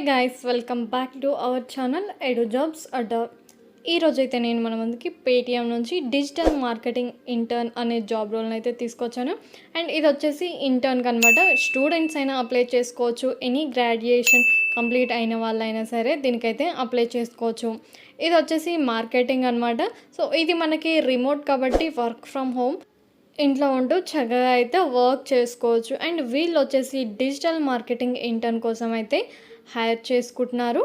Guys welcome back to our channel edu jobs Adda. ఈరోజైతే నేను మన ముందుకి పేటిఎం నుంచి డిజిటల్ మార్కెటింగ్ ఇంటర్న్ అనే జాబ్ రోల్ని అయితే తీసుకొచ్చాను. అండ్ ఇది వచ్చేసి ఇంటర్న్కి అనమాట. స్టూడెంట్స్ అయినా అప్లై చేసుకోవచ్చు, ఎనీ గ్రాడ్యుయేషన్ కంప్లీట్ అయిన వాళ్ళైనా సరే దీనికైతే అప్లై చేసుకోవచ్చు. ఇది వచ్చేసి మార్కెటింగ్ అనమాట. సో ఇది మనకి రిమోట్ కాబట్టి వర్క్ ఫ్రమ్ హోమ్, ఇంట్లో ఉంటూ చక్కగా అయితే వర్క్ చేసుకోవచ్చు. అండ్ వీళ్ళు వచ్చేసి డిజిటల్ మార్కెటింగ్ ఇంటర్న్ కోసం అయితే హైర్ చేసుకుంటున్నారు.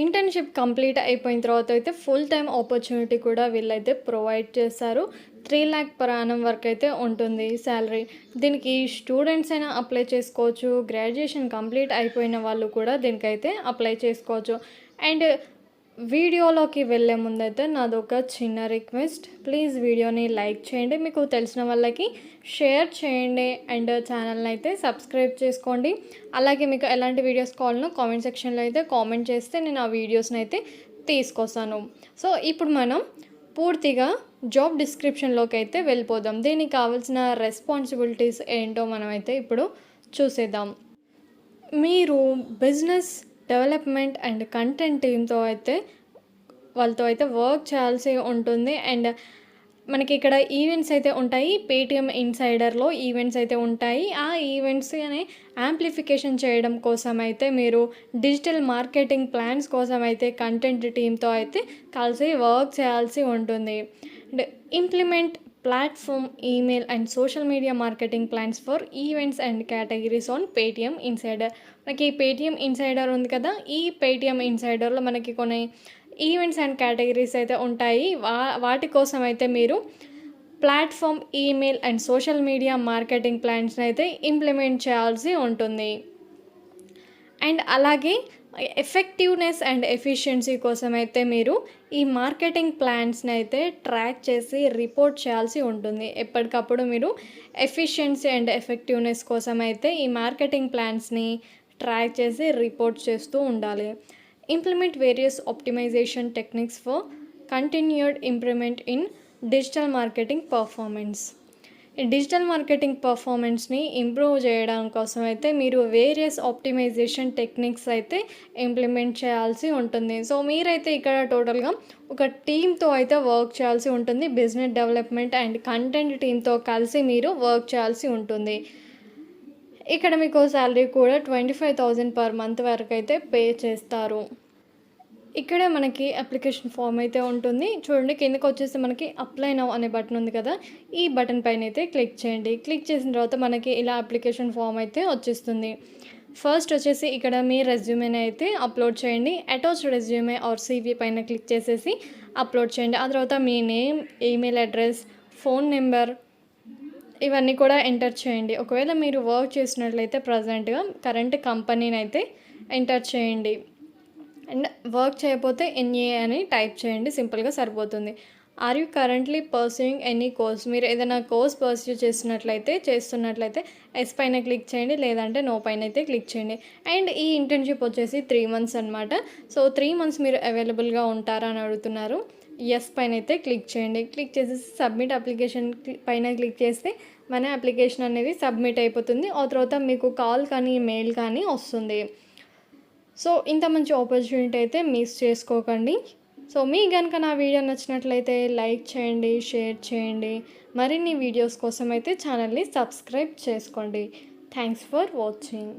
ఇంటర్న్షిప్ కంప్లీట్ అయిపోయిన తర్వాత అయితే ఫుల్ టైం ఆపర్చునిటీ కూడా వీళ్ళైతే ప్రొవైడ్ చేస్తారు. 3 lakh per annum వరకు అయితే ఉంటుంది శాలరీ. దీనికి స్టూడెంట్స్ అయినా అప్లై చేసుకోవచ్చు, గ్రాడ్యుయేషన్ కంప్లీట్ అయిపోయిన వాళ్ళు కూడా దీనికైతే అప్లై చేసుకోవచ్చు. అండ్ వీడియోలోకి వెళ్ళే ముందైతే నాదొక చిన్న రిక్వెస్ట్, ప్లీజ్ వీడియోని లైక్ చేయండి, మీకు తెలిసిన వాళ్ళకి షేర్ చేయండి, అండ్ ఛానల్ని అయితే సబ్స్క్రైబ్ చేసుకోండి. అలాగే మీకు ఎలాంటి వీడియోస్ కావాలనో కామెంట్ సెక్షన్లో అయితే కామెంట్ చేస్తే నేను ఆ వీడియోస్ని అయితే తీసుకొస్తాను. సో ఇప్పుడు మనం పూర్తిగా జాబ్ డిస్క్రిప్షన్లోకి అయితే వెళ్ళిపోదాం. దీనికి కావాల్సిన రెస్పాన్సిబిలిటీస్ ఏంటో మనమైతే ఇప్పుడు చూసేద్దాం. మీరు బిజినెస్ డెవలప్మెంట్ అండ్ కంటెంట్ టీమ్తో అయితే వాళ్ళతో అయితే వర్క్ చేయాల్సి ఉంటుంది. అండ్ మనకి ఇక్కడ ఈవెంట్స్ అయితే ఉంటాయి. పేటిఎం ఇన్సైడర్లో ఈవెంట్స్ అయితే ఉంటాయి. ఆ ఈవెంట్స్ని యాంప్లిఫికేషన్ చేయడం కోసం అయితే మీరు డిజిటల్ మార్కెటింగ్ ప్లాన్స్ కోసం అయితే కంటెంట్ టీమ్తో అయితే కలిసి వర్క్ చేయాల్సి ఉంటుంది. And implement platform, email and social media marketing plans for events and categories on Paytm insider. మనకి పేటిఎం ఇన్సైడర్ ఉంది కదా, ఈ పేటిఎం ఇన్సైడర్లో మనకి కొన్ని ఈవెంట్స్ అండ్ కేటగిరీస్ అయితే ఉంటాయి. వాటి కోసం అయితే మీరు platform, email and social media marketing ప్లాన్స్ని అయితే ఇంప్లిమెంట్ చేయాల్సి ఉంటుంది. అండ్ అలాగే ఎఫెక్టివ్నెస్ అండ్ ఎఫిషియన్సీ కోసం అయితే మీరు ఈ మార్కెటింగ్ ప్లాన్స్ని అయితే ట్రాక్ చేసి రిపోర్ట్ చేయాల్సి ఉంటుంది. ఎప్పటికప్పుడు మీరు ఎఫిషియన్సీ అండ్ ఎఫెక్టివ్నెస్ కోసం అయితే ఈ మార్కెటింగ్ ప్లాన్స్ని ట్రాక్ చేసి రిపోర్ట్ చేస్తూ ఉండాలి. Implement various optimisation techniques for continued improvement in digital marketing performance. ఈ డిజిటల్ మార్కెటింగ్ పర్ఫార్మెన్స్ని ఇంప్రూవ్ చేయడం కోసం అయితే మీరు వేరియస్ ఆప్టిమైజేషన్ టెక్నిక్స్ అయితే ఇంప్లిమెంట్ చేయాల్సి ఉంటుంది. సో మీరైతే ఇక్కడ టోటల్గా ఒక టీమ్తో అయితే వర్క్ చేయాల్సి ఉంటుంది. బిజినెస్ డెవలప్మెంట్ అండ్ కంటెంట్ టీమ్తో కలిసి మీరు వర్క్ చేయాల్సి ఉంటుంది. ఇక్కడ మీకు శాలరీ కూడా 25,000 per month వరకు అయితే పే చేస్తారు. ఇక్కడే మనకి అప్లికేషన్ ఫామ్ అయితే ఉంటుంది. చూడండి, కిందకి వచ్చేసి మనకి అప్లై నౌ అనే బటన్ ఉంది కదా, ఈ బటన్ పైన అయితే క్లిక్ చేయండి. క్లిక్ చేసిన తర్వాత మనకి ఇలా అప్లికేషన్ ఫామ్ అయితే వచ్చేస్తుంది. ఫస్ట్ వచ్చేసి ఇక్కడ మీ రెజ్యూమేని అయితే అప్లోడ్ చేయండి. అటాచ్ రెజ్యూమే ఆర్ CV పైన క్లిక్ చేసేసి అప్లోడ్ చేయండి. ఆ తర్వాత మీ name, email address, phone number ఇవన్నీ కూడా ఎంటర్ చేయండి. ఒకవేళ మీరు వర్క్ చేసినట్లయితే ప్రజెంట్గా కరెంట్ కంపెనీని అయితే ఎంటర్ చేయండి. అండ్ వర్క్ చేయకపోతే NA అని టైప్ చేయండి, సింపుల్గా సరిపోతుంది. Are you currently pursuing any course, మీరు ఏదైనా కోర్స్ పర్సూ చేస్తున్నట్లయితే ఎస్ పైన క్లిక్ చేయండి, లేదంటే నో పైన అయితే క్లిక్ చేయండి. అండ్ ఈ ఇంటర్న్షిప్ వచ్చేసి 3 months అనమాట. సో 3 months మీరు అవైలబుల్గా ఉంటారా అని అడుగుతున్నారు. ఎస్ పైన అయితే క్లిక్ చేయండి. క్లిక్ చేసేసి సబ్మిట్ అప్లికేషన్ పైన క్లిక్ చేస్తే మన అప్లికేషన్ అనేది సబ్మిట్ అయిపోతుంది. ఆ తర్వాత మీకు కాల్ కానీ మెయిల్ కానీ వస్తుంది. సో ఇంత మంచి ఆపర్చునిటీ అయితే మిస్ చేసుకోకండి. సో మీకు కనుక నా వీడియో నచ్చినట్లయితే లైక్ చేయండి, షేర్ చేయండి. మరిన్ని వీడియోస్ కోసం అయితే ఛానల్ని సబ్స్క్రైబ్ చేసుకోండి. Thanks for watching.